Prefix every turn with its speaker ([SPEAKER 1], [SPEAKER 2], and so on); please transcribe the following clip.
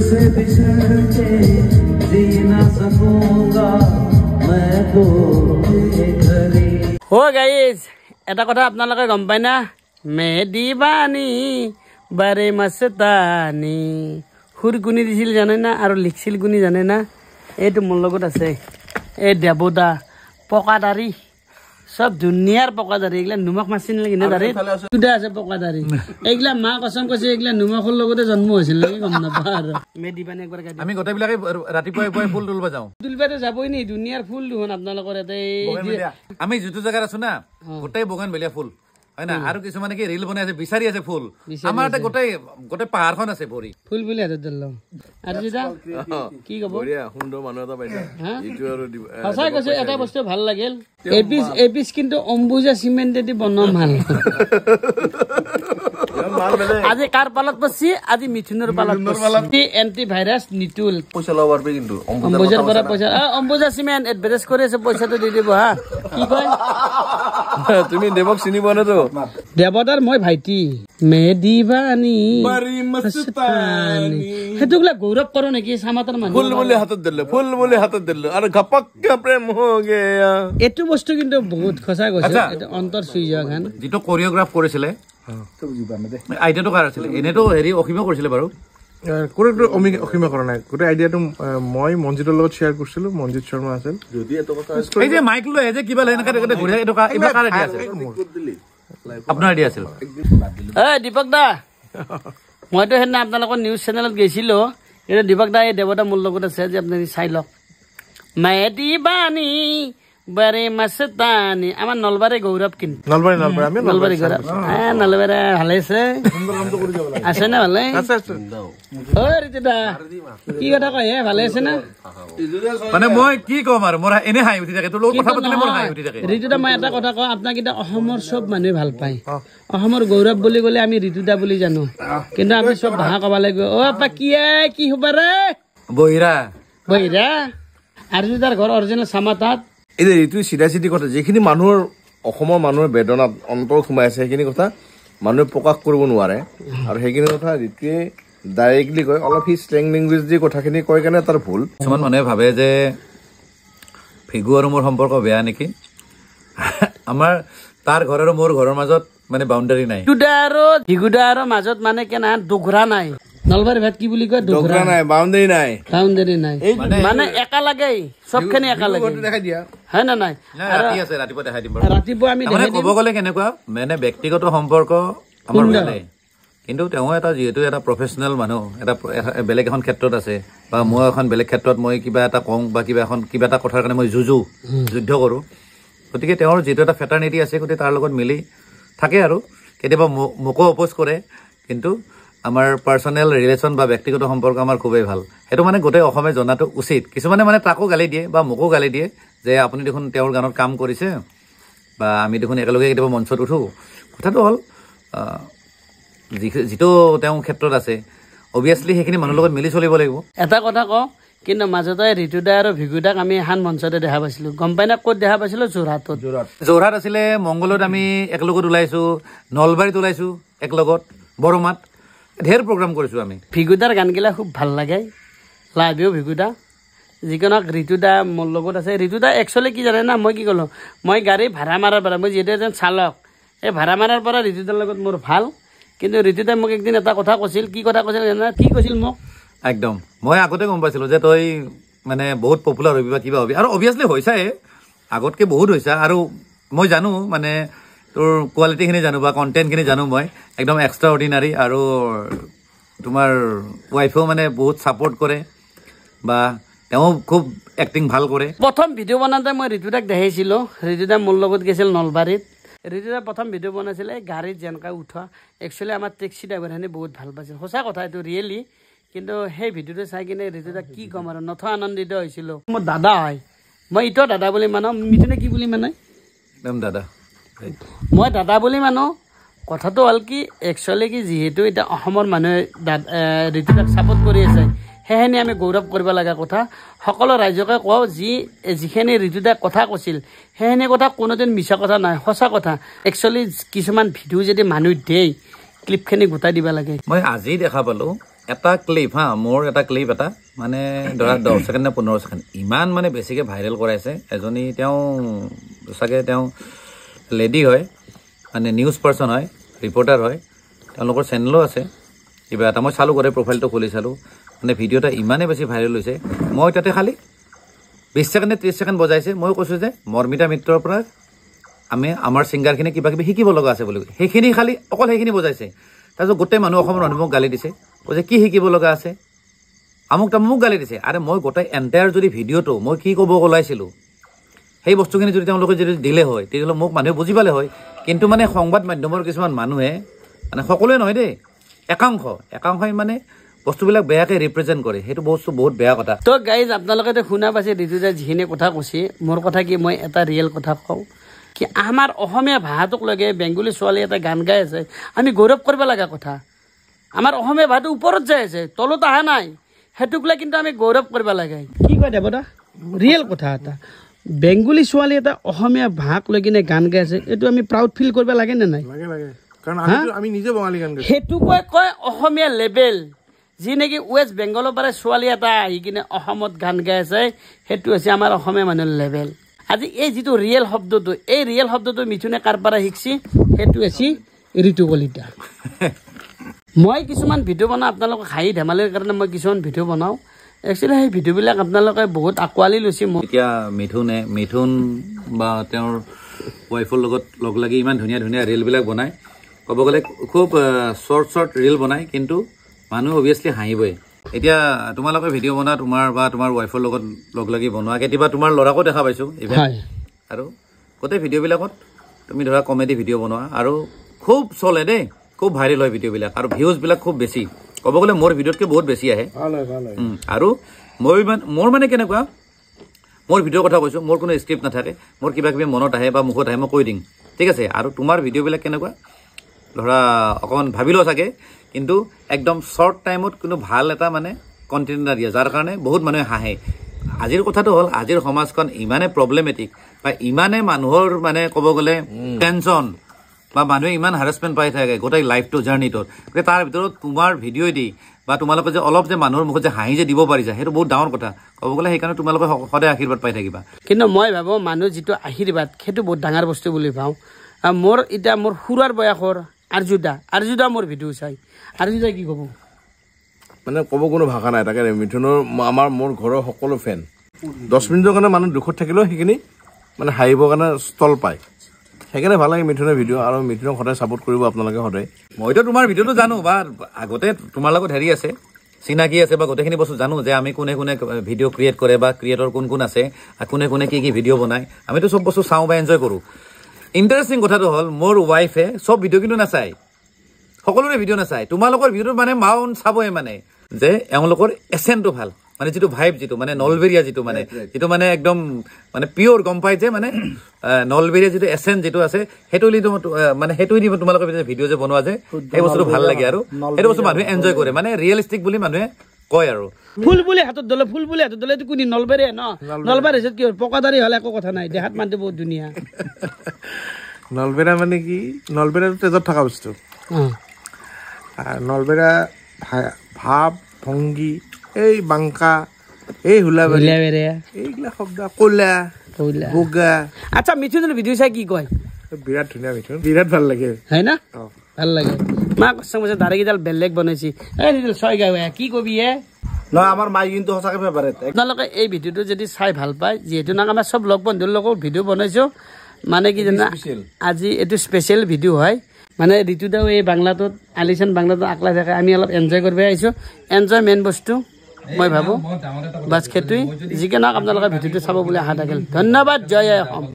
[SPEAKER 1] तुझसे बिछड़ के जी ना सकूंगा मैं तो घरी
[SPEAKER 2] हो गाइस এটা কথা আপোনালোকে গম পায় না মেহেদি বানি বারে মস্তানি হুর গুনি দিছিল জানে না আৰু লিখছিল গুনি জানে না এইটো মোৰ লগত আছে এই দেবদা পকাদাৰী সব দুনিয়াৰ পকাদাৰী এগলা নিমখ মাছিন লাগি না দাৰী কুদা আছে পকাদাৰী এগলা মা কসম কৈছে এগলা নিমখৰ লগতে জন্ম হৈছিল লাগি গম নাপা আৰু মেহেদি বানি একবাৰ গাই
[SPEAKER 3] আমি গোটেইবিলাকে ৰাতিপুৱাই ফুল তুলব যাওঁ
[SPEAKER 2] তুলবাতে যাবই নি দুনিয়াৰ ফুল দুখন আপোনালোকৰ এতে
[SPEAKER 3] আমি যিটো জায়গাত আছো না গোটেই বগনভেলিয়া ফুল হয় না আৰু কিছুমানে কি ৰিল বনাই আছে বিচাৰি আছে ফুল আমাৰ এটা গোটেই পাহাৰখন আছে ভৰি
[SPEAKER 2] ফুল বুলি হাতত দিলাম আৰু যেটা কি কব
[SPEAKER 4] বঢ়িয়া সুন্দৰ মানুহ এটা পাইছা ইটো আৰু
[SPEAKER 2] সঁচাই কৈছে এটা বস্তু ভাল লাগিল এপিচ কিন্তু অম্বুজা চিমেণ্টেদি বনোৱা মাল আজি কাৰ পালত পছি আজি মিথুনৰ পালত পছি এন্টি ভাইৰাছ নিটুল
[SPEAKER 4] পইচা ল'ব পাৰবি কিন্তু
[SPEAKER 2] অম্বুজাৰ পৰা পইচা অম্বুজা চিমেণ্ট এডভাৰটাইজ কৰি আছে পইচাটো দি দিব হা কি কয়
[SPEAKER 4] তুমি দেৱক চিনি পোৱা নাতো
[SPEAKER 2] দেৱদাৰ মই ভাইটি মেহেদি বানি বাৰি মস্তানি হেতু গলা গৌৰৱ কৰো নেকি সামাতৰ মানুহ
[SPEAKER 4] ফুল বুলি হাতত দিলে আৰু ঘপককে প্ৰেম হৈ গয়া
[SPEAKER 2] এটো বস্তু কিন্তু বহুত খসা গৈছে এটা অন্তৰ চুই যোৱা গান
[SPEAKER 3] যেটো কোৰিওগ্ৰাফ কৰিছিলে আইডিয়াটো কাৰ আছিলে এনেটো হেৰি অসীমে কৰিছিলে বাৰু
[SPEAKER 5] কোৰেক্টৰ অসীমে কৰা নাই গোটেই আইডিয়াটো মই মনজিতৰ লগত শ্বেয়াৰ কৰিছিলো মনজিত শৰ্মা আছিল
[SPEAKER 4] যদি এটো কথা
[SPEAKER 3] এই যে মাইক লৈ যে কিবা লাইন কাটে ঘূৰাই এটো কিবা কাৰ আইডিয়া আছিল আপোনাৰ আইডিয়া আছিল
[SPEAKER 2] এই দীপক দা মইতো হেনা আপোনালোকৰ নিউজ চেনেলত গৈছিলো এটা দীপক দা এই দেৱতা মোৰ লগত আছে যে আপুনি চাই লওক মেহেদি বানি বাৰে মস্তানি আমাৰ নলবাৰী গৌৰৱ কিন্তু
[SPEAKER 5] নলবাৰী আমি
[SPEAKER 2] নলবাৰী গৌৰৱ নলবাৰী ভালে আছে আছে না ভালে ঐ ৰিতুদা কি কথা কয় ভালে আছে না
[SPEAKER 3] মানে মই কি কম আৰু মোৰ এনে হাঁহি উঠি থাকে তোৰ লগত কথা পাতিলে মোৰ হাঁহি উঠি থাকে
[SPEAKER 2] ৰিতুদা মই এটা কথা কওঁ আপোনাক এতিয়া অসমৰ চব মানুহে ভাল পায় অসমৰ গৌৰৱ বুলি ক'লে আমি ৰিতুদা বুলি জানো কিন্তু আমি চব ভাষা ক'ব লাগিব অ' আপা কি হ'ব ৰে
[SPEAKER 3] বহিৰা
[SPEAKER 2] আৰু তাৰ ঘৰ অৰিজিনেল চামাতাত
[SPEAKER 4] এই এইটো চিধা চিধি কথা যিখিনি মানুহৰ অসমৰ মানুহৰ বেদনাত অন্তৰত সোমাই আছে সেইখিনি কথা মানুহে প্ৰকাশ কৰিব নোৱাৰে আৰু সেইখিনি কথা যিটোৱে ডাইৰেক্টলি কয় অলপ সি স্লেং লেংগুৱেজ দি কথাখিনি কয় কাৰণে তাৰ ভুল
[SPEAKER 3] কিছুমান মানুহে ভাবে যে ফিগু আৰু মোৰ সম্পৰ্ক বেয়া নেকি আমাৰ তাৰ ঘৰ আৰু মোৰ ঘৰৰ মাজত মানে বাউণ্ডাৰী নাই
[SPEAKER 2] দুটা আৰু ভিগুদা আৰু মাজত মানে কেনা দুঘৰা নাই নলবাৰী ভাত কি বুলি কয় দুঘৰা
[SPEAKER 4] নাই বাউণ্ডাৰী নাই
[SPEAKER 2] মানে একা লাগে সবখিনি একা লাগে
[SPEAKER 4] দেখাই দিয়া
[SPEAKER 2] হয় না নাই
[SPEAKER 3] ৰাতি আছে ৰাতিপুৱা দেখাই দিম
[SPEAKER 2] ৰাতিপুৱা আমি
[SPEAKER 3] মানে ক'ব গ'লে কেনেকুৱা মানে ব্যক্তিগত সম্পৰ্ক আমাৰ বেলেগ কিন্তু তেওঁ এটা যিহেতু এটা প্ৰফেচনেল মানুহ এটা বেলেগ এখন ক্ষেত্ৰত আছে বা মই এখন বেলেগ ক্ষেত্ৰত মই কিবা এটা কওঁ বা কিবা এটা কথাৰ কাৰণে মই যুদ্ধ কৰোঁ গতিকে তেওঁৰ যিটো এটা ফেটাৰ্নিটি আছে গতিকে তাৰ লগত মিলি থাকে আৰু কেতিয়াবা মোকো অপ'জ কৰে কিন্তু আমাৰ পাৰ্চনেল ৰিলেশ্যন বা ব্যক্তিগত সম্পৰ্ক আমাৰ খুবেই ভাল সেইটো মানে গোটেই অসমে জনাটো উচিত কিছুমানে মানে তাকো গালি দিয়ে বা মোকো গালি দিয়ে যে আপুনি দেখোন তেওঁৰ গানত কাম কৰিছে বা আমি দেখোন একেলগে কেতিয়াবা মঞ্চত উঠোঁ কথাটো হ'ল যিটো তেওঁ ক্ষেত্ৰত আছে অভিয়াছলি সেইখিনি মানুহৰ লগত মিলি চলিব লাগিব
[SPEAKER 2] এটা কথা কওঁ কিন্তু মাজতে ঋতুদা আৰু ভিগুদাক আমি এখন মঞ্চতে দেখা পাইছিলো গম পাই না ক'ত দেখা পাইছিলো
[SPEAKER 3] যোৰহাট আছিলে মংগলত আমি একেলগত ওলাইছো নলবাৰীত ওলাইছো একেলগত বৰমাত ঢেৰ প্ৰগ্ৰাম কৰিছোঁ আমি
[SPEAKER 2] ভিগুদাৰ গানগিলা খুব ভাল লাগে লাইভেও ভিগুদা যিকোনক ঋতুদা মোৰ লগত আছে ঋতুদা একচুৱেলি কি জানে না মই কি ক'লো মই গাড়ী ভাড়া মাৰাৰ পৰা মই যিহেতু এজন চালক এই ভাড়া মাৰাৰ পৰা ঋতুদাৰ লগত মোৰ ভাল কিন্তু ঋতুদাই মোক একদিন এটা কথা কৈছিল কি কথা কৈছিল জানা কি কৈছিল মোক
[SPEAKER 3] একদম মই আগতে গম পাইছিলোঁ যে তই মানে বহুত পপুলাৰ হবি বা কিবা হবি আৰু অভিয়াছলি হৈছাই আগতকৈ বহুত হৈছা আৰু মই জানো মানে তোৰ কোৱালিটিখিনি জানো বা কণ্টেণ্টখিনি জানো মই একদম এক্সট্ৰা অৰ্ডিনাৰী আৰু তোমাৰ ৱাইফেও মানে বহুত ছাপোৰ্ট কৰে বা তেওঁ খুব এক্টিং ভাল কৰে
[SPEAKER 2] প্ৰথম ভিডিঅ' বনাওঁতে মই ঋতুদাক দেখাইছিলোঁ ঋতুদা মোৰ লগত গৈছিল নলবাৰীত ঋতুদা প্ৰথম ভিডিঅ' বনাইছিলে গাড়ীত যেনেকৈ উঠা একচুৱেলি আমাৰ টেক্সি ড্ৰাইভাৰখিনি বহুত ভাল পাইছিল সঁচা কথা এইটো ৰিয়েলি কিন্তু সেই ভিডিঅ'টো চাই কিনে ঋতুদাক কি ক'ম আৰু নথ আনন্দিত হৈছিলোঁ মোৰ দাদা হয় মই ইটো দাদা বুলি মানো মিথুনে কি বুলি মানে
[SPEAKER 3] একদম দাদা
[SPEAKER 2] মই দাদা বুলি মানো কথাটো হ'ল কি একচুৱেলি কি যিহেতু এতিয়া অসমৰ মানুহে ঋতুদাক ছাপোৰ্ট কৰি আছে সেইখিনি আমি গৌৰৱ কৰিব লগা কথা সকলো ৰাইজকে কওঁ যিখিনি ঋতুদাই কথা কৈছিল সেইখিনি কথা কোনোদিন মিছা কথা নাই সঁচা কথা একচুৱেলি কিছুমান ভিডিঅ' যদি মানুহ দিয়ে ক্লিপখিনি গোটাই দিব লাগে
[SPEAKER 3] মই আজি দেখা পালোঁ এটা ক্লিপ মোৰ এটা ক্লিপ এটা মানে ধৰা 10 ছেকেণ্ড নে 15 ছেকেণ্ড ইমান মানে বেছিকৈ ভাইৰেল কৰাইছে এজনী তেওঁ চাগে তেওঁ লেডি হয় মানে নিউজ পাৰ্চন হয় ৰিপৰ্টাৰ হয় তেওঁলোকৰ চেনেলো আছে কিবা এটা মই চালোঁ গোটেই প্ৰফাইলটো খুলি চালোঁ মানে ভিডিঅ' এটা ইমানেই বেছি ভাইৰেল হৈছে মই তাতে খালি 20 ছেকেণ্ড নে 30 ছেকেণ্ড বজাইছে মই কৈছোঁ যে মৰ্মিতা মিত্ৰৰ পৰা আমাৰ ছিংগাৰখিনি কিবা কিবি শিকিব লগা আছে বুলি সেইখিনি খালি অকল সেইখিনি বজাইছে তাৰপিছত গোটেই মানুহ অসমৰ মানুহ মোক গালি দিছে কৈছে কি শিকিব লগা আছে আমুক তামুক গালি দিছে আৰে মই গোটেই এণ্টায়াৰ যদি ভিডিঅ'টো মই কি ক'ব ওলাইছিলোঁ সেই বস্তুখিনি যদি তেওঁলোকে যদি দিলে হয় তেতিয়াহ'লে মোক মানুহে বুজি পালে হয় কিন্তু মানে সংবাদ মাধ্যমৰ কিছুমান মানুহে মানে সকলোৱে নহয় দেই একাংশই মানে বস্তুবিলাক বেয়াকৈ ৰিপ্ৰেজেণ্ট কৰে সেইটো বস্তু বহুত বেয়া কথা
[SPEAKER 2] তো গাইজ আপোনালোকে শুনা পাইছে ঋতুদাই যিখিনি কথা কৈছে মোৰ কথা কি মই এটা ৰিয়েল কথা কওঁ কি আমাৰ অসমীয়া ভাষাটোক লগে বেংগলী ছোৱালী এটা গান গাই আছে আমি গৌৰৱ কৰিব লগা কথা আমাৰ অসমীয়া ভাষাটো ওপৰত যাই আছে তলত অহা নাই সেইটোক লৈ কিন্তু আমি গৌৰৱ কৰিব লাগে কি কয় দেৱদা ৰিয়েল কথা এটা বেংগলী ছোৱালী এটা অসমীয়া ভাষাক লৈ কিনে গান গাই আছে এইটো আমি প্ৰাউড ফিল কৰিব লাগে নে নাই
[SPEAKER 5] কাৰণ আমি নিজে বঙালী গান গাইছোঁ
[SPEAKER 2] সেইটোকৈ কয় অসমীয়া লেভেল যি নেকি ৱেষ্ট বেংগলৰ পৰা ছোৱালী এটা আহি কিনে অসমত গান গাই আছে সেইটো হৈছে আমাৰ অসমীয়া মানুহৰ লেভেল আজি এই যিটো ৰিয়েল শব্দটো এই ৰিয়েল শব্দটো মিথুনে কাৰ পৰা শিকছি সেইটো হৈছে ঋতু কলিতা মই কিছুমান ভিডিঅ' বনাওঁ আপোনালোকক হাঁহি ধেমালিৰ কাৰণে মই কিছুমান ভিডিঅ' বনাওঁ একচুৱেলি সেই ভিডিঅ'বিলাক আপোনালোকে বহুত আঁকোৱালি লৈছে
[SPEAKER 3] এতিয়া মিথুন বা তেওঁৰ ৱাইফৰ লগত লগ লাগি ইমান ধুনীয়া ধুনীয়া ৰিলবিলাক বনায় ক'ব গ'লে খুব শ্বৰ্ট ৰিল বনায় কিন্তু মানুহ অভিয়াছলি হাঁহিবই এতিয়া তোমালোকে ভিডিঅ' বনোৱা তোমাৰ ৱাইফৰ লগত লগ লাগি বনোৱা কেতিয়াবা তোমাৰ ল'ৰাকো দেখা পাইছোঁ ইভেন আৰু গোটেই ভিডিঅ'বিলাকত তুমি ধৰা কমেডি ভিডিঅ' বনোৱা আৰু খুব চলে দেই খুব ভাইৰেল হয় ভিডিঅ'বিলাক আৰু ভিউজবিলাক খুব বেছি ক'ব গ'লে মোৰ ভিডিঅ'তকৈ বহুত বেছি আহে আৰু মোৰ মানে কেনেকুৱা মোৰ ভিডিঅ'ৰ কথা কৈছোঁ মোৰ কোনো স্ক্ৰিপ্ট নাথাকে মোৰ কিবা কিবি মনত আহে বা মুখত আহে মই কৈ দিম ঠিক আছে আৰু তোমাৰ ভিডিঅ'বিলাক কেনেকুৱা ধৰা অকণমান ভাবি লওঁ চাগে কিন্তু একদম শ্বৰ্ট টাইমত কোনো ভাল এটা মানে কণ্টেণ্ট এটা দিয়ে যাৰ কাৰণে বহুত মানুহে হাঁহে আজিৰ কথাটো হ'ল আজিৰ সমাজখন ইমানে প্ৰব্লেমেটিক বা ইমানে মানুহৰ মানে ক'ব গ'লে টেনশ্যন বা মানুহে ইমান হাৰাছমেণ্ট পাই থাকে গোটেই লাইফটো জাৰ্ণিটোত গতিকে তাৰ ভিতৰত তোমাৰ ভিডিঅ' দি বা তোমালোকে যে অলপ যে মানুহৰ মুখত যে হাঁহি যে দিব পাৰিছা সেইটো বহুত ডাঙৰ কথা ক'ব গ'লে সেইকাৰণে তোমালোকে সদায় আশীৰ্বাদ পাই থাকিবা
[SPEAKER 2] কিন্তু মই ভাবোঁ মানুহ যিটো আশীৰ্বাদ সেইটো বহুত ডাঙৰ বস্তু বুলি ভাবোঁ মোৰ এতিয়া মোৰ সুৰাৰ বয়সৰ আৰ্জুদা মোৰ ভিডিঅ' চাই আৰ্জুদা কি ক'ব
[SPEAKER 4] মানে ক'ব কোনো ভাষা নাই তাকে মিথুনৰ মোৰ ঘৰৰ সকলো ফেন 10 মিনিটৰ কাৰণে মানুহ দুখত থাকিলেও সেইখিনি মানে হাঁহিবৰ কাৰণে ষ্টল পায় সেইকাৰণে ভাল লাগে মিথুনৰ ভিডিঅ' আৰু মিথুনক সদায় ছাপোৰ্ট কৰিব আপোনালোকে সদায়
[SPEAKER 3] মইতো তোমাৰ ভিডিঅ'টো জানো বা আগতে তোমাৰ লগত হেৰি আছে চিনাকি আছে বা গোটেইখিনি বস্তু জানো যে আমি কোনে ভিডিঅ' ক্ৰিয়েট কৰে বা ক্ৰিয়েটৰ কোন আছে কোনে কি ভিডিঅ' বনায় আমিতো চব বস্তু চাওঁ বা এনজয় কৰোঁ ইণ্টাৰেষ্টিং কথাটো হ'ল মোৰ ৱাইফে চব ভিডিঅ' কিন্তু নাচায় সকলোৰে ভিডিঅ' নাচায় তোমালোকৰ ভিডিঅ'টো মানে মাউণ্ট চাবই মানে যে এওঁলোকৰ এচেণ্টটো ভাল মানে যিটো ভাইব যিটো মানে নলবেৰীয়া যিটো মানে একদম মানে পিয়'ৰ গম পাই যে মানে নলবেৰীয়া যিটো এচেণ্ট যিটো আছে সেইটো দি তোমালোকে ভিডিঅ' যে বনোৱা যে সেই বস্তুটো ভাল লাগে আৰু সেইটো বস্তু মানুহে এনজয় কৰে মানে ৰিয়েলিষ্টিক বুলি মানুহে কয় আৰু
[SPEAKER 2] ফুল বুলি হাতত দলে এইটো কোনি নলবেৰীয়া নলবাৰী কি পকাদাৰী হ'লে একো কথা নাই দেহাত মানুহটো বহুত ধুনীয়া
[SPEAKER 5] নলবেৰা মানে কি নলবেৰাটো তেজত থকা বস্তু নলবেৰা ভাৱ ভংগী এই বাংকা এই হুলাবাৰী এইগিলা শব্দ কলা বগা
[SPEAKER 2] আচ্ছা মিথুনৰ ভিডিঅ' চাই কি কয়
[SPEAKER 5] বিৰাট ধুনীয়া মিথুন বিৰাট ভাল লাগে
[SPEAKER 2] হয় না ভাল লাগে মা কষ্ট দাড়িকেইডাল বেলেগ বনাইছি কি কবি
[SPEAKER 5] নহয় আমাৰ মাই কিন্তু সঁচাকে ফেভাৰেট
[SPEAKER 2] আপোনালোকে এই ভিডিঅ'টো যদি চাই ভাল পায় যিহেতু আমাৰ চব লগ বন্ধুৰ লগত ভিডিঅ' বনাইছোঁ মানে কি জানা আজি এইটো স্পেচিয়েল ভিডিঅ' হয় মানে ঋতুদাও এই বাংলাটোত আলিচান বাংলাটোত আকলাই থাকে আমি অলপ এনজয় কৰিব আহিছোঁ এনজয় মেইন বস্তু মই ভাবোঁ বাছ সেইটোৱেই যিকি নহওক আপোনালোকে ভিডিঅ'টো চাব বুলি আশা থাকিল ধন্যবাদ জয় অসম।